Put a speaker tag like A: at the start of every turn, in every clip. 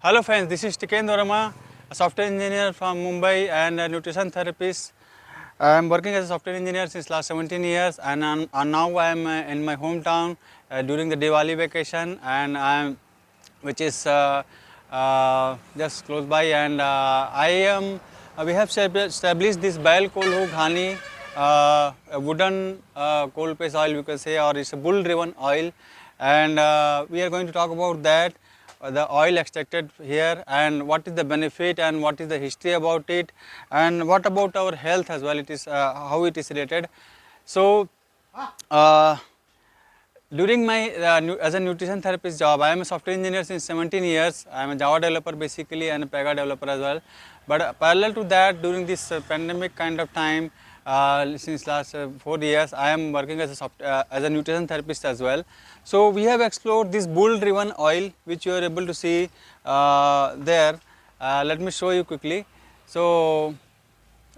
A: Hello friends, this is Tiken Dorama, a software engineer from Mumbai and a nutrition therapist. I am working as a software engineer since last 17 years and now I am in my hometown during the Diwali vacation, and which is just close by, and we have established this Kolhu Ghani, a wooden coal paste oil you can say, or it's a bull driven oil, and we are going to talk about that. The oil extracted here, and what is the benefit and what is the history about it, and what about our health as well, it is how it is related. So during my as a nutrition therapist job, I am a software engineer since 17 years. I am a Java developer basically and a Pega developer as well. But parallel to that, during this pandemic kind of time, since last 4 years, I am working as a nutrition therapist as well. So we have explored this bull-driven oil, which you are able to see there. Let me show you quickly. So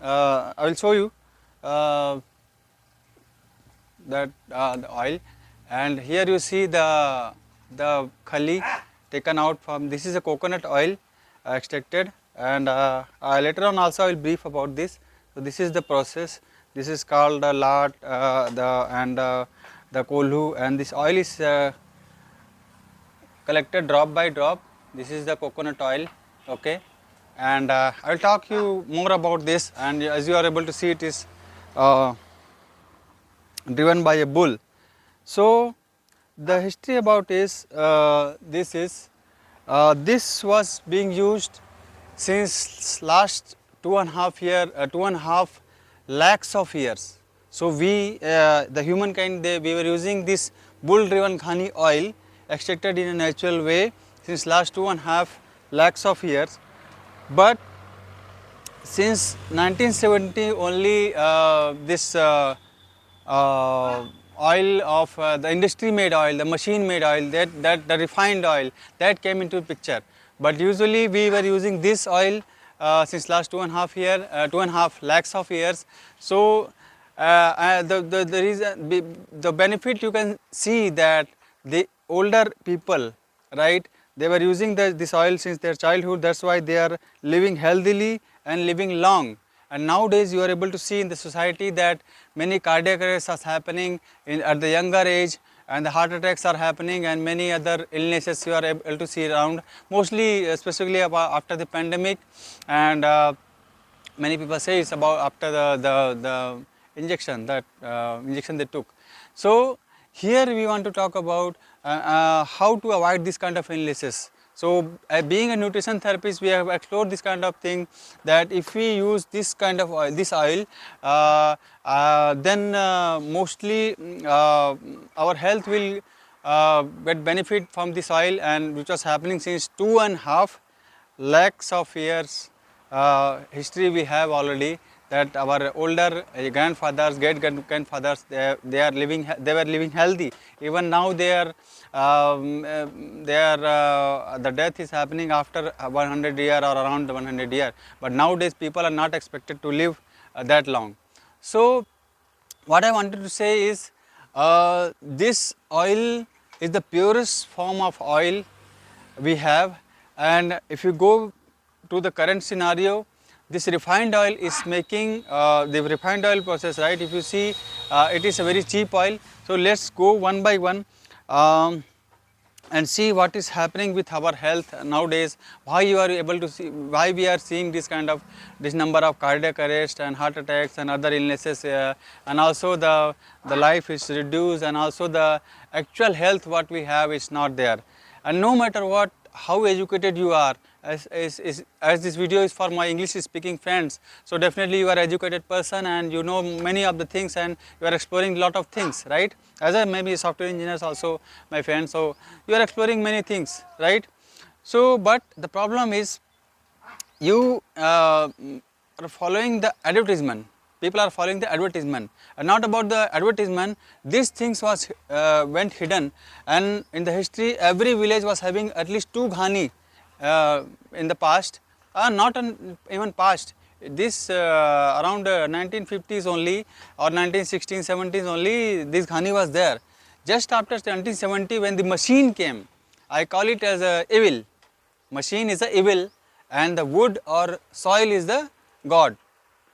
A: I will show you that the oil, and here you see the khali taken out from. This is a coconut oil extracted, and later on also I will brief about this. So this is the process. This is called the lard, the kolhu, and this oil is collected drop by drop. This is the coconut oil, okay, and I will talk you more about this. And as you are able to see, it is driven by a bull. So the history about is this was being used since last 2.5 lakhs of years. So we, the humankind, we were using this bull-driven Ghani oil extracted in a natural way since last 2.5 lakhs of years. But since 1970 only this oil of the industry made oil, the machine made oil, that the refined oil, that came into picture. But usually we were using this oil since last 2.5 lakhs of years. So the benefit you can see that the older people, right, they were using this oil since their childhood. That's why they are living healthily and living long. And nowadays you are able to see in the society that many cardiac arrests are happening at the younger age, and the heart attacks are happening, and many other illnesses you are able to see around, mostly specifically after the pandemic. And many people say it's about after the injection, injection they took. So here we want to talk about how to avoid this kind of illnesses. So being a nutrition therapist, we have explored this kind of thing, that if we use this kind of oil, then mostly our health will get benefit from this oil, and which was happening since 2.5 lakhs of years history we have already. That our older grandfathers, great-grandfathers, they were living healthy. Even now the death is happening after 100 years or around 100 years. But nowadays people are not expected to live that long. So what I wanted to say is this oil is the purest form of oil we have, and if you go to the current scenario, this refined oil is making the refined oil process, right? If you see, it is a very cheap oil. So let's go one by one and see what is happening with our health nowadays. Why you are able to see, why we are seeing this number of cardiac arrest and heart attacks and other illnesses, and also the life is reduced, and also the actual health what we have is not there. And no matter what, how educated you are, as this video is for my English speaking friends, so definitely you are an educated person and you know many of the things, and you are exploring a lot of things, right? As I maybe software engineers also my friends, so you are exploring many things, right? So but the problem is you are following the advertisement. People are following the advertisement, and not about the advertisement. These things went hidden, and in the history every village was having at least 2 Ghani in the past, not even past. This around 1950s only, or 1916s, 17s only, this Ghani was there. Just after 1970, when the machine came, I call it as evil. machine is the evil and the wood or soil is the God.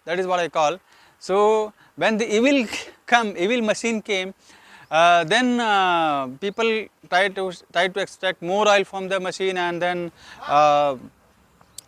A: That is what I call. So when the evil machine came, then people tried to extract more oil from the machine, and then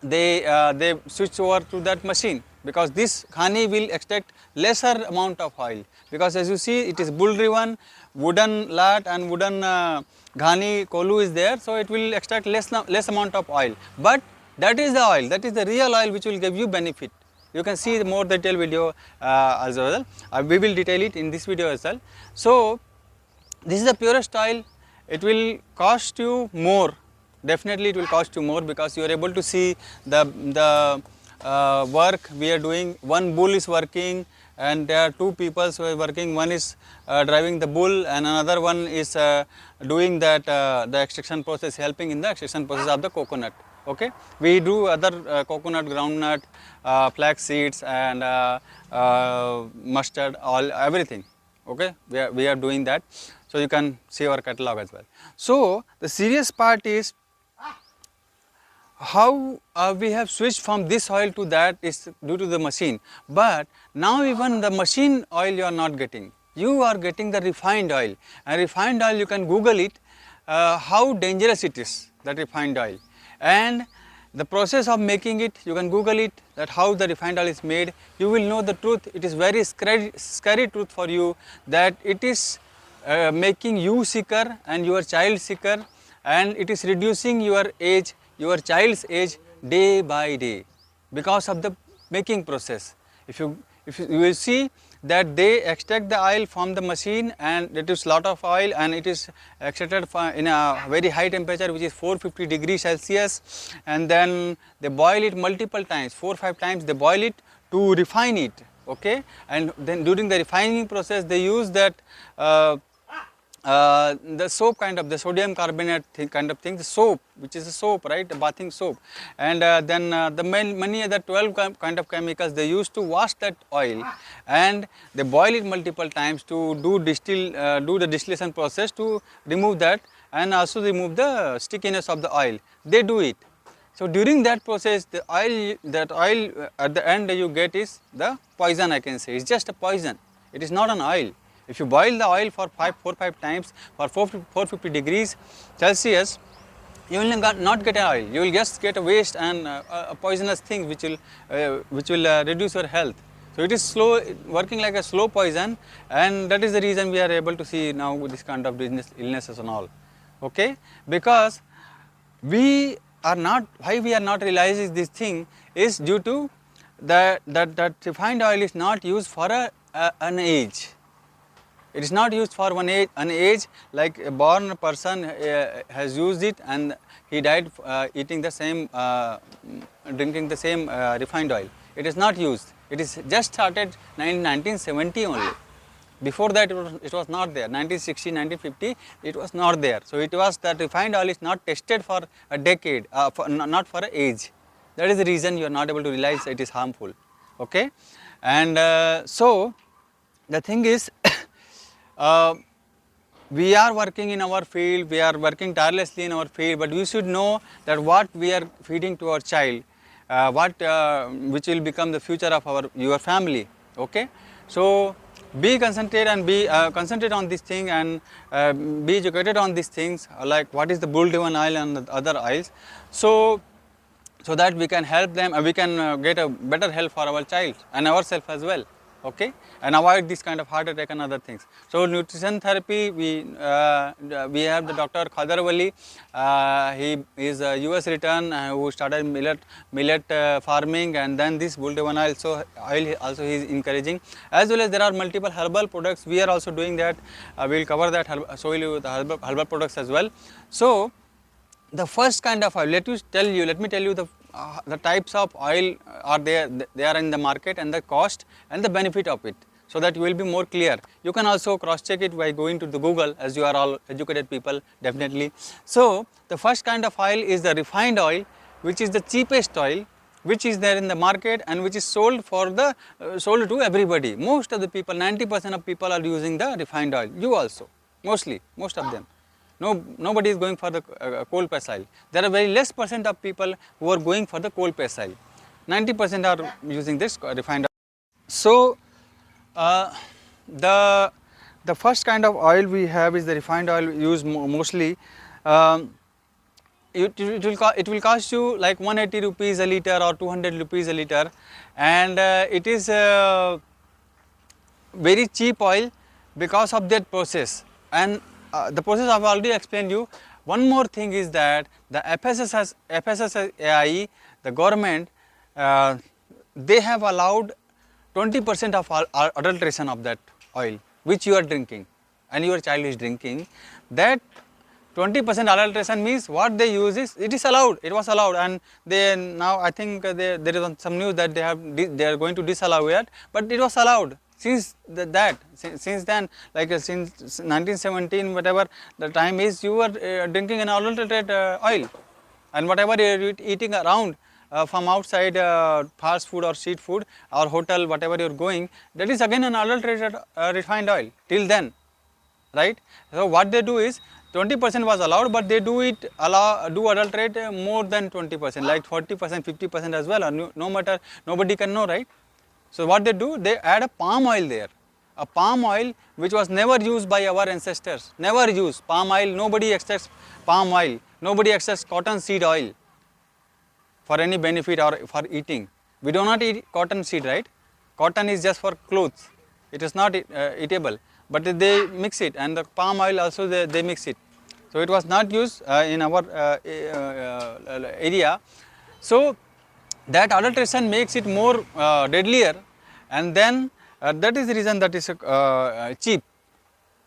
A: they switch over to that machine, because this Ghani will extract lesser amount of oil, because as you see it is bull driven, wooden lat and wooden Ghani Kolhu is there, so it will extract less amount of oil, but that is the oil, that is the real oil which will give you benefit. You can see the more detailed video as well. We will detail it in this video as well. So this is the purest oil. It will cost you more. Definitely it will cost you more, because you are able to see the work we are doing. One bull is working and there are two people who are working. One is driving the bull and another one is doing that the extraction process, helping in the extraction process of the coconut. Okay, we do other coconut, groundnut, flax seeds and mustard, all everything. Okay, we are doing that. So you can see our catalog as well. So the serious part is how we have switched from this oil to that is due to the machine. But now even the machine oil you are not getting. You are getting the refined oil, and refined oil you can Google it, how dangerous it is, that refined oil. And the process of making it, you can Google it, that how the refined oil is made. You will know the truth. It is very scary truth for you, that it is making you sicker and your child sicker, and it is reducing your age, your child's age day by day, because of the making process. If you will see that they extract the oil from the machine, and it is lot of oil, and it is extracted in a very high temperature, which is 450 degrees Celsius, and then they boil it multiple times, 4-5 times they boil it to refine it. Okay, and then during the refining process they use that the soap kind of, the sodium carbonate kind of thing, the soap, which is a soap, right, the bathing soap, and then the many other 12 kind of chemicals they use to wash that oil, and they boil it multiple times to do the distillation process to remove that, and also remove the stickiness of the oil. They do it. So during that process, the oil, at the end you get is the poison, I can say. It's just a poison. It is not an oil. If you boil the oil for 4-5 times for 450 degrees Celsius, you will not get an oil. You will just get a waste and a poisonous thing which will reduce your health. So it is slow, working like a slow poison, and that is the reason we are able to see now this kind of illnesses and all. Okay, because we are not, why we are not realizing this thing is due to that refined oil is not used for an age. It is not used for an age like a born person has used it and he died eating the same, drinking the same refined oil. It is not used. It is just started in 1970 only. Before that it was not there. 1960, 1950 it was not there. So it was that refined oil is not tested for a decade, not for an age. That is the reason you are not able to realize it is harmful. Okay, and so the thing is. We are working in our field, we are working tirelessly in our field, but we should know that what we are feeding to our child, which will become the future of your family. Okay, so be concentrate and be concentrate on this thing, and be educated on these things, like what is the bull driven oil and the other oils, so that we can help them, we can get a better health for our child and ourselves as well. Okay, and avoid this kind of heart attack and other things. So nutrition therapy, we have the Dr. Khadar Wali. He is a US return who started millet farming, and then this bull driven oil also he is encouraging. As well as there are multiple herbal products. We are also doing that. We will cover that, show you the herbal products as well. So the first kind of oil, let me tell you the types of oil are there, they are in the market, and the cost and the benefit of it, so that you will be more clear. You can also cross check it by going to the Google, as you are all educated people, definitely. So the first kind of oil is the refined oil, which is the cheapest oil, which is there in the market and which is sold to everybody. Most of the people, 90% of people are using the refined oil. You also, most of them. Nobody is going for the coal press oil. There are very less percent of people who are going for the coal press oil. 90% are using this refined oil. So the first kind of oil we have is the refined oil used mostly. It will cost you like 180 rupees a liter or 200 rupees a liter, and it is very cheap oil because of that process. And the process I have already explained you. One more thing is that the FSSAI, the government, they have allowed 20% of adulteration of that oil which you are drinking and your child is drinking. That 20% adulteration means what they use is, it is allowed, it was allowed, and they now I think there is some news that they are going to disallow it, but it was allowed since since then, like since 1917 whatever the time is, you were drinking an adulterated oil, and whatever you are eating around from outside fast food or street food or hotel, whatever you are going, that is again an adulterated refined oil till then, right. So what they do is 20% was allowed, but they do adulterate more than 20%, like 40%, 50% as well, or no matter, nobody can know, right. So what they do, they add a palm oil there, a palm oil which was never used by our ancestors, never used palm oil. Nobody extracts palm oil, nobody extracts cotton seed oil for any benefit or for eating. We do not eat cotton seed, right. Cotton is just for clothes, it is not eatable, but they mix it, and the palm oil also they mix it. So it was not used in our area. So that adulteration makes it more deadlier, and then that is the reason that is cheap.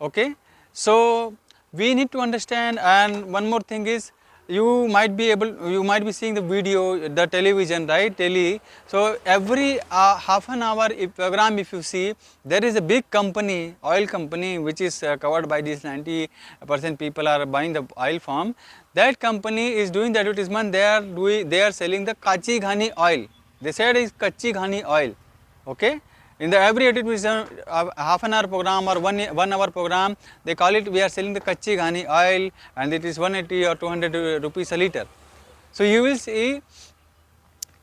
A: Okay. So we need to understand, and one more thing is, you might be seeing the video, the television, right, So every half an hour program, if you see, there is a big company, oil company, which is covered by this 90% people are buying the oil from. That company is doing the advertisement. They are selling the Kachi Ghani oil. They said it is Kachi Ghani oil. Okay. In the every advertisement, half an hour program or 1 hour program, they call it, we are selling the Kachi Ghani oil, and it is 180 or 200 rupees a liter. So you will see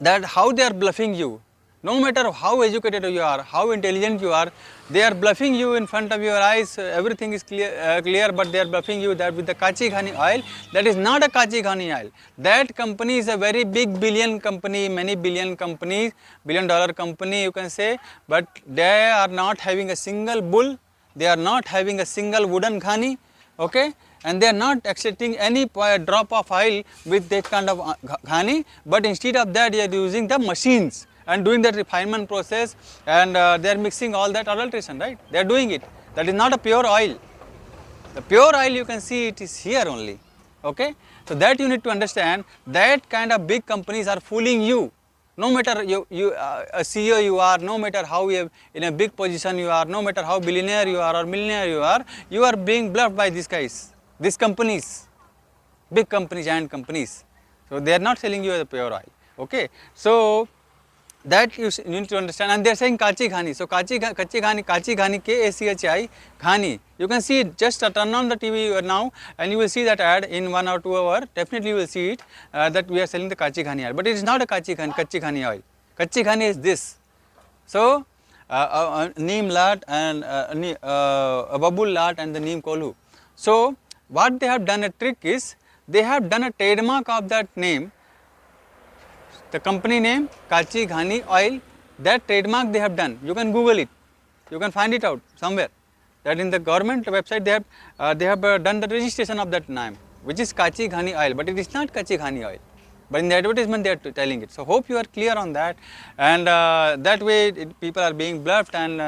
A: that how they are bluffing you. No matter how educated you are, how intelligent you are, they are bluffing you in front of your eyes. Everything is clear, but they are bluffing you that with the Kachi Ghani oil, that is not a Kachi Ghani oil. That company is a very big billion company, many billion companies, $1 billion company you can say, but they are not having a single bull, they are not having a single wooden Ghani, okay, and they are not extracting any drop of oil with that kind of Ghani, but instead of that they are using the machines and doing that refinement process, and they are mixing all that adulteration, right. They are doing it. That is not a pure oil. The pure oil you can see it is here only, okay. So that you need to understand, that kind of big companies are fooling you. No matter a CEO you are, no matter how in a big position you are, no matter how billionaire you are or millionaire you are being bluffed by these guys, these companies, big companies, giant companies. So they are not selling you the pure oil, okay. So that you need to understand, and they are saying Kachi Ghani. So Kachi Ghani, KACHI, Ghani. You can see it, just turn on the TV now and you will see that ad in 1 or 2 hours, definitely you will see it that we are selling the Kachi Ghani oil, but it is not a Kachi Ghani oil. Kachi Ghani is this. So neem lat and a babul lat and the neem kolhu. So what they have done a trick is, they have done a trademark of that name, the company name Kachi Ghani oil, that trademark they have done. You can Google it, you can find it out somewhere, that in the government website they have done the registration of that name, which is Kachi Ghani oil, but it is not Kachi Ghani oil, but in the advertisement they are telling it. So hope you are clear on that, and that way people are being bluffed, and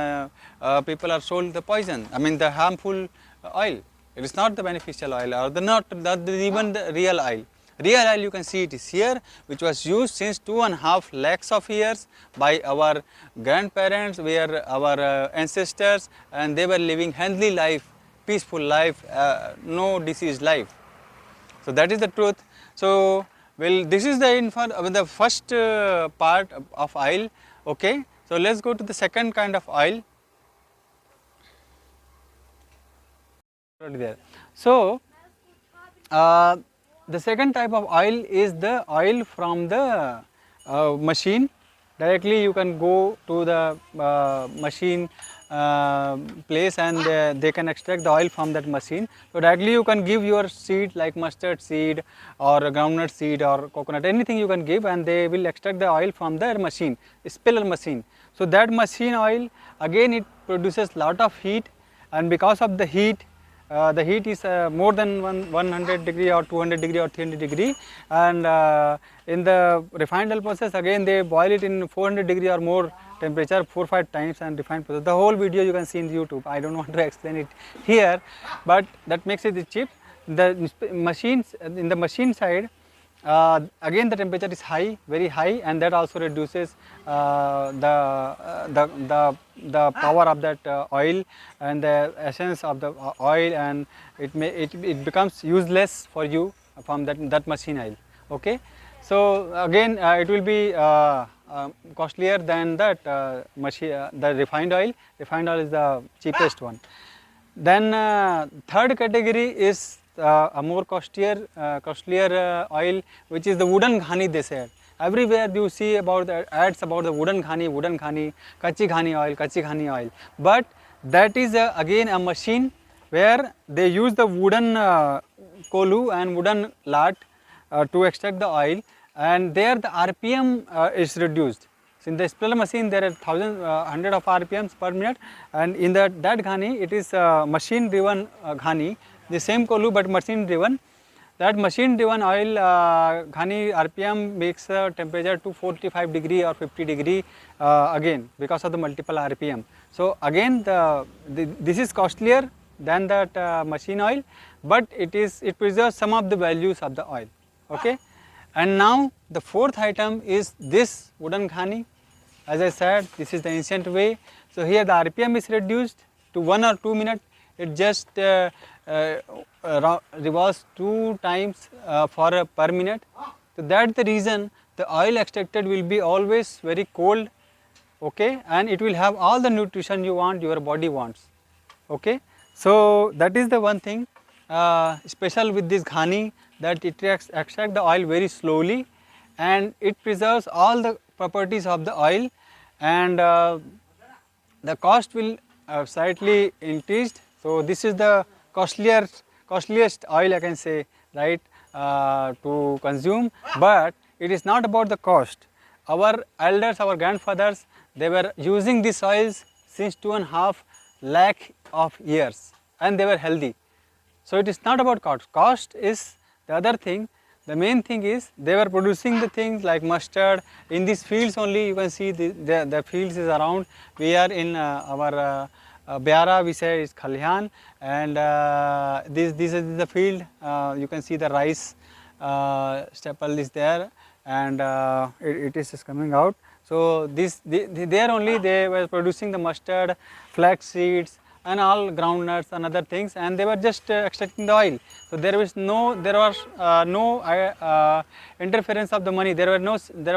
A: people are sold the poison, I mean the harmful oil. It is not the beneficial oil, or not even the real oil. Real oil you can see it is here, which was used since 2.5 lakhs of years by our grandparents, where our ancestors, and they were living healthy life, peaceful life, no diseased life. So that is the truth. So well, this is the first part of oil, okay. So let us go to the second kind of oil. So Uh, the second type of oil is the oil from the machine. Directly you can go to the machine place, and they can extract the oil from that machine. So directly you can give your seed like mustard seed or groundnut seed or coconut, anything you can give, and they will extract the oil from their machine, spiller machine. So that machine oil, again it produces lot of heat, and because of the heat is more than 100 degree or 200 degree or 300 degree, and in the refined oil process again they boil it in 400 degree or more temperature 4-5 times and refined process. The whole video you can see in YouTube, I don't want to explain it here, but that makes it cheap. The machines, in the machine side, again the temperature is high, very high, and that also reduces the power of that oil and the essence of the oil, and it becomes useless for you from that machine oil. Okay, so again it will be costlier than that the refined oil. Refined oil is the cheapest one. Then third category is a more costlier oil, which is the wooden ghani, they said. Everywhere you see about the ads about the wooden ghani, kachi ghani oil. But that is again a machine where they use the wooden kolhu and wooden lat to extract the oil, and there the RPM is reduced. So in the spiller machine there are hundred of RPMs per minute, and in that ghani it is machine driven ghani, the same kolhu but machine driven. That machine driven oil ghani RPM makes the temperature to 45 degree or 50 degree again because of the multiple RPM. So again this is costlier than that machine oil, but it preserves some of the values of the oil. Okay. And now the fourth item is this wooden ghani. As I said, this is the ancient way. So here the RPM is reduced to 1 or 2 minutes. It just revolves 2 times per minute. So that's the reason the oil extracted will be always very cold, okay, and it will have all the nutrition you want, your body wants. Okay. So that is the one thing special with this ghani, that it extracts the oil very slowly, and it preserves all the properties of the oil, and the cost will slightly increased. So this is the costliest oil, I can say, right, to consume, but it is not about the cost. Our elders, our grandfathers, they were using these oils since 2.5 lakh of years, and they were healthy. So it is not about cost. Cost is the other thing. The main thing is they were producing the things like mustard in these fields only. You can see the fields is around. We are in our Biara, we say is Khalyan, and this is the field. You can see the rice staple is there, and it is coming out. So there only they were producing the mustard, flax seeds, and all groundnuts and other things, and they were just extracting the oil. So there was no interference of the money. There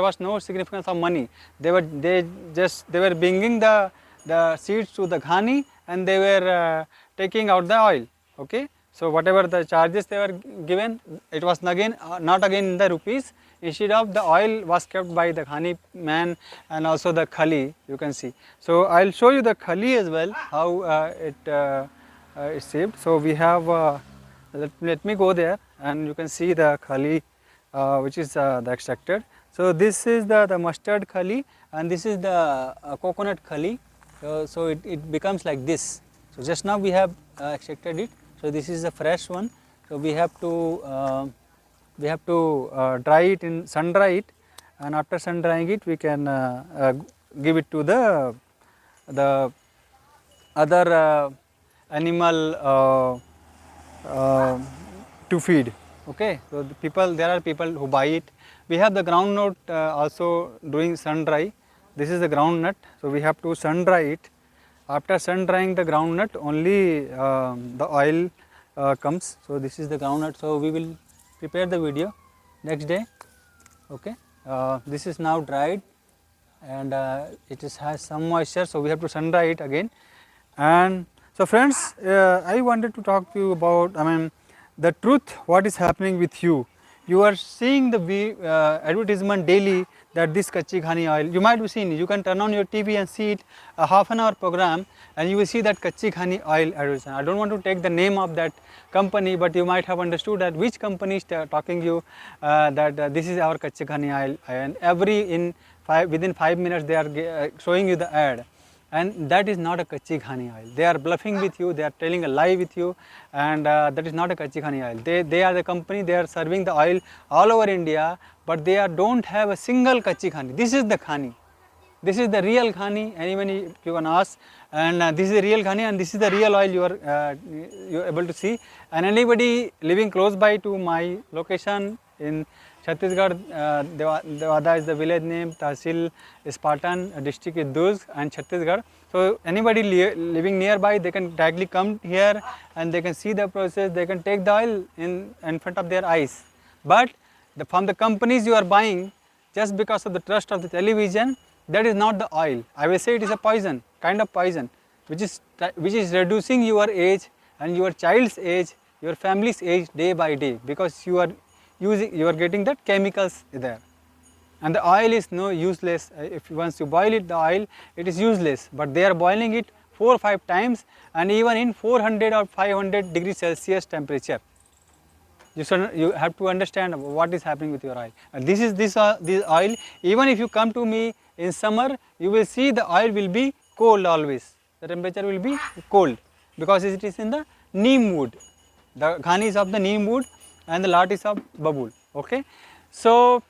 A: was no significance of money. They were bringing the seeds to the ghani, and they were taking out the oil. Okay. So whatever the charges they were given, it was not again in the rupees. Instead of, the oil was kept by the ghani man and also the khali, you can see. So I will show you the khali as well, how it is shaped. So we have, let me go there, and you can see the khali which is the extracted. So this is the mustard khali, and this is the coconut khali. So it becomes like this. So just now we have extracted it. So this is the fresh one. So we have to dry it, in sun dry it, and after sun drying it we can give it to the other animal to feed. Okay. So there are people who buy it. We have the groundnut also doing sun dry. This is the groundnut. So we have to sun dry it. After sun drying the groundnut, only the oil comes. So this is the groundnut. So we will prepare the video next day. Okay. This is now dried, and has some moisture, so we have to sun dry it again. And so friends, I wanted to talk to you about, the truth what is happening with you. You are seeing the advertisement daily that this Kachi Ghani oil, you might be seeing, you can turn on your TV and see it, a half an hour program, and you will see that Kachi Ghani oil advertisement. I don't want to take the name of that company, but you might have understood that which company is talking you that this is our Kachi Ghani oil, and within 5 minutes they are showing you the ad. And that is not a Kachi Ghani oil. They are bluffing with you, they are telling a lie with you, and that is not a Kachi Ghani oil. They are the company, they are serving the oil all over India, but they don't have a single Kachi Ghani. This is the Ghani. This is the real Ghani, anyone you can ask, and this is the real Ghani, and this is the real oil you are able to see. And anybody living close by to my location in Chhattisgarh, Devada is the village name, Tahsil is Patan, district is Durg and Chhattisgarh. So anybody living nearby, they can directly come here and they can see the process, they can take the oil in front of their eyes. But from the companies you are buying, just because of the trust of the television, that is not the oil. I will say it is a poison, kind of poison, which is reducing your age and your child's age, your family's age day by day, because you are getting that chemicals there, and the oil is useless. If once you boil it, the oil, it is useless, but they are boiling it 4 or 5 times, and even in 400 or 500 degrees Celsius temperature. You have to understand what is happening with your oil. And this oil, even if you come to me in summer, you will see the oil will be cold always. The temperature will be cold because it is in the neem wood. The Ghani is of the neem wood and the lot is of babul. Okay, so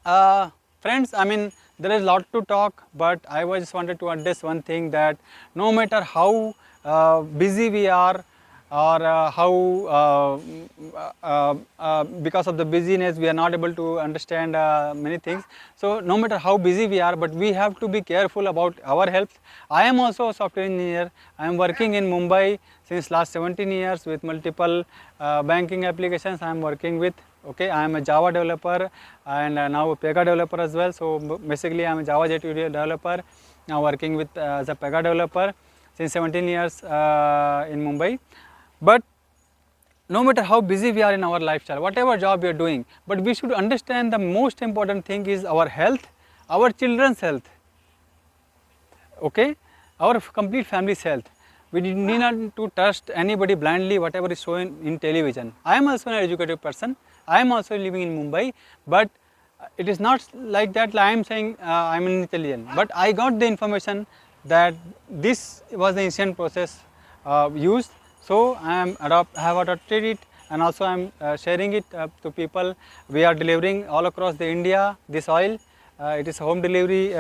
A: friends, I mean, there is a lot to talk, but I just wanted to address one thing, that no matter how busy we are, or how because of the busyness we are not able to understand many things. So no matter how busy we are, but we have to be careful about our health. I am also a software engineer. I am working in Mumbai since last 17 years with multiple banking applications I am working with. Okay, I am a Java developer and now a Pega developer as well. So basically I am a Java J2 developer, now working with as a Pega developer since 17 years in Mumbai. But no matter how busy we are in our lifestyle, whatever job we are doing, but we should understand the most important thing is our health, our children's health, okay, our complete family's health. We need not to trust anybody blindly, whatever is shown in television. I am also an educated person. I am also living in Mumbai, but it is not like that I am saying I am an Italian. But I got the information that this was the ancient process used. So I have adopted it, and also I am sharing it to people. We are delivering all across the India this oil. It is home delivery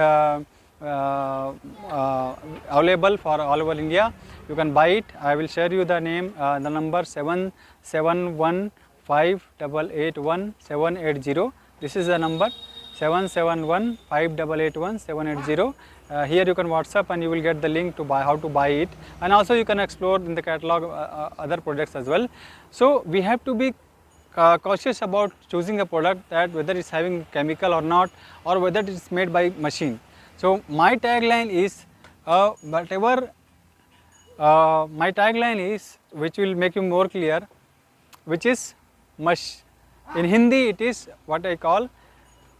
A: available for all over India. You can buy it. I will share you the name, the number 7715881 This is the number 7715881 here you can WhatsApp and you will get the link to buy, how to buy it, and also you can explore in the catalog other products as well. So we have to be cautious about choosing a product, that whether it's having chemical or not, or whether it is made by machine. So my tagline is which will make you more clear, which is in Hindi it is what I call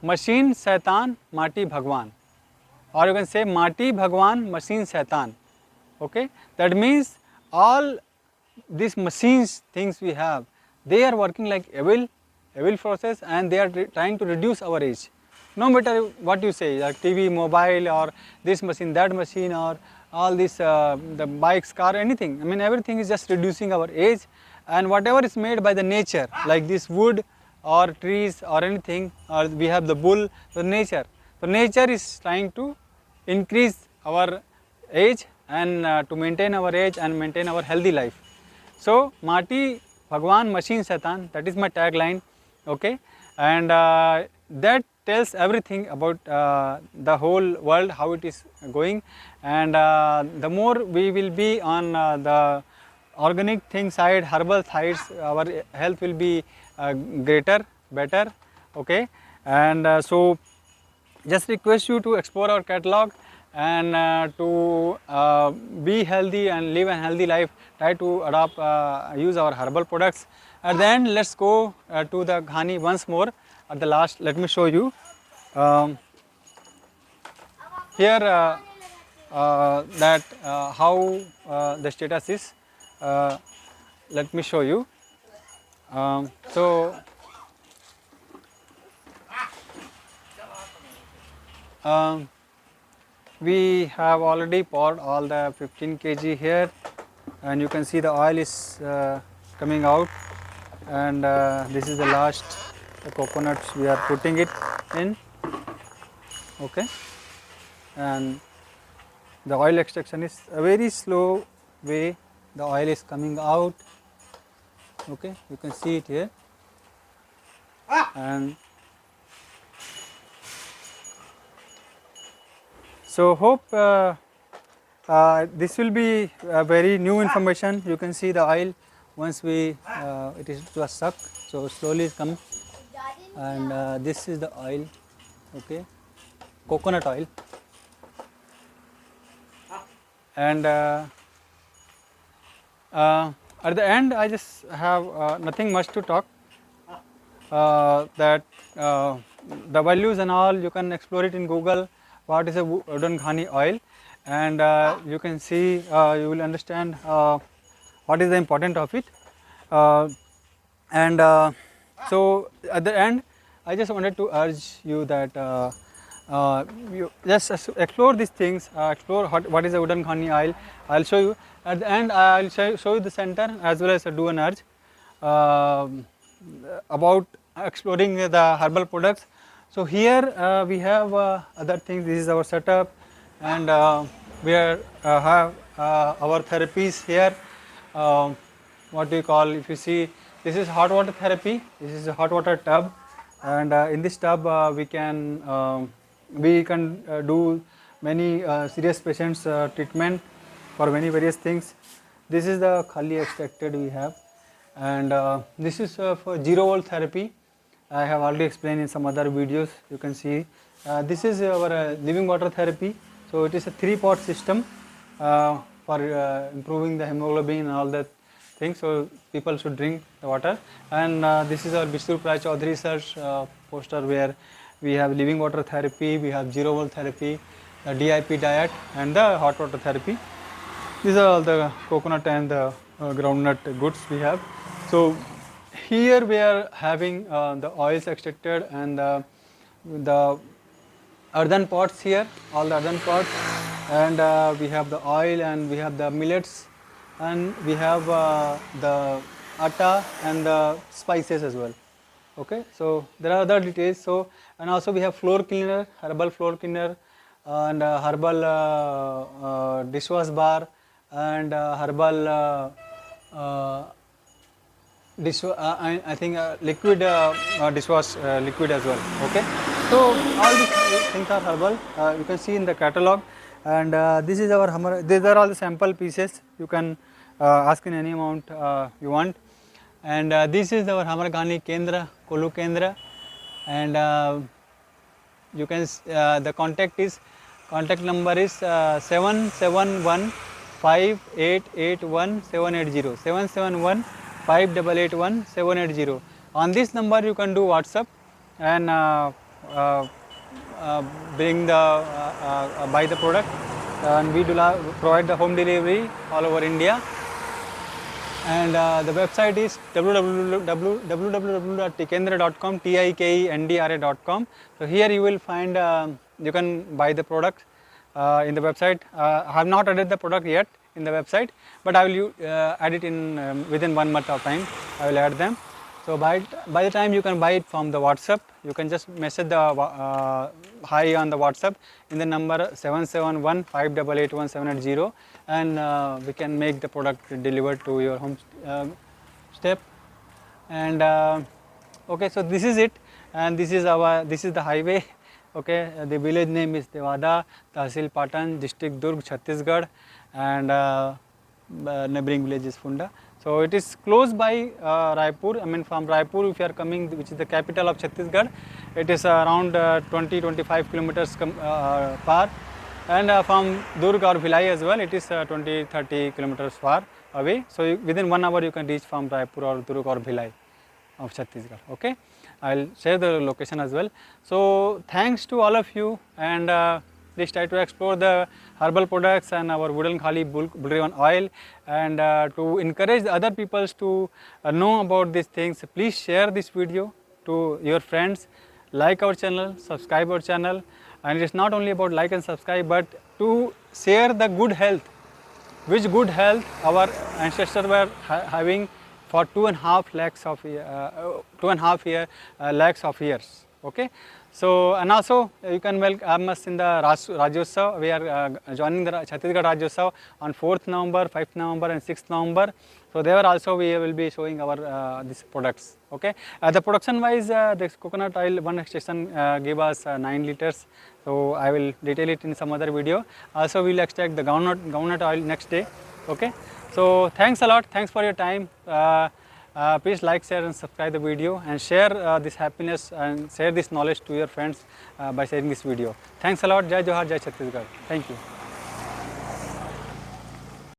A: machine Saitan Mati Bhagwan, or you can say Mati Bhagwan Machine Saitan. Okay, that means all these machines things we have, they are working like evil process, and they are trying to reduce our age. No matter what you say, like TV, mobile, or this machine, that machine, or all this the bikes, car, anything. I mean, everything is just reducing our age, and whatever is made by the nature, like this wood or trees or anything, or we have the bull, the nature. So nature is trying to increase our age and to maintain our age and maintain our healthy life. So Mati Bhagwan Machine Satan, that is my tagline. Okay, and that tells everything about the whole world, how it is going, and the more we will be on the organic thing side, herbal sides, our health will be better. Okay, and so just request you to explore our catalog, and to be healthy and live a healthy life, try to adopt, use our herbal products. At the end, let's go to the Ghani once more. At the last, let me show you. Here that how the status is. Let me show you. So we have already poured all the 15 kg here, and you can see the oil is coming out, and this is the last the coconuts we are putting it in. Okay, and the oil extraction is a very slow way, the oil is coming out. Okay, you can see it here, and so hope this will be a very new information. You can see the oil once we it was sucked, so slowly it comes, and this is the oil. Okay, coconut oil, and at the end I just have nothing much to talk, that the values and all you can explore it in Google, what is a wooden Ghani oil, and you can see, you will understand what is the importance of it, and so at the end I just wanted to urge you that you just explore these things, explore what is a wooden Ghani oil. I will show you at the end. I will show you the center as well as do an urge about exploring the herbal products. So here we have other things. This is our setup, and we have our therapies here. What do you call? If you see, this is hot water therapy. This is a hot water tub, and in this tub we can do many serious patients treatment for many various things. This is the khali extracted we have, and this is for 0 volt therapy. I have already explained in some other videos. You can see this is our living water therapy. So it is a 3-pot system for improving the hemoglobin and all that things. So people should drink the water. And this is our Vishnu Prai Chaudhary sir's poster, where we have living water therapy, we have 0 volt therapy, the DIP diet, and the hot water therapy. These are all the coconut and the groundnut goods we have. So here we are having the oils extracted, and the earthen pots here, all the earthen pots, and we have the oil, and we have the millets, and we have the atta and the spices as well. Okay, so there are other details. So, and also we have floor cleaner, herbal floor cleaner, and herbal dishwash bar, and herbal I think liquid dishwash liquid as well. Okay, so all these things are herbal. You can see in the catalog, and this is our these are all the sample pieces. You can ask in any amount you want, and this is our Hamar Ghani Kendra, Kolhu Kendra, and you can the contact number is 771 5881 780 771 5881 780. On this number you can do WhatsApp and bring the buy the product, and we do provide the home delivery all over India. And the website is www.tikendra.com, tikendra.com. So here you will find you can buy the product in the website. I have not added the product yet in the website, but I will add it in within 1 month of time. I will add them. So by the time you can buy it from the WhatsApp, you can just message the hi on the WhatsApp in the number 771 5881 780, and we can make the product delivered to your home step. And okay, so this is it, and this is the highway. Okay, the village name is Devada, Tahsil Patan, district Durg, Chhattisgarh, and neighboring village is Funda. So it is close by Raipur. I mean, from Raipur, if you are coming, which is the capital of Chhattisgarh, it is around 20-25 kilometers far. and from Durg or Bhilai as well, it is 20-30 kilometers far away. So within 1 hour you can reach from Raipur or Durg or Bhilai of Chhattisgarh. Okay, I'll share the location as well. So thanks to all of you, and please try to explore the herbal products and our wooden khali bull oil, and to encourage the other people to know about these things. Please share this video to your friends, like our channel, subscribe our channel, and it's not only about like and subscribe, but to share the good health, which good health our ancestors were having for 2.5 lakhs of 2.5 lakhs of years. Okay, so and also you can welcome us in the Rajyotsav. We are joining the Chhattisgarh Rajyotsav on 4th November, 5th November, and 6th November. So there also we will be showing our these products. Okay, the production wise, this coconut oil one station give us 9 liters. So I will detail it in some other video. Also we will extract the groundnut oil next day. Okay, so thanks a lot. Thanks for your time. Please like, share and subscribe the video, and share this happiness and share this knowledge to your friends by sharing this video. Thanks a lot. Jai Johar, Jai Chhattisgarh. Thank you.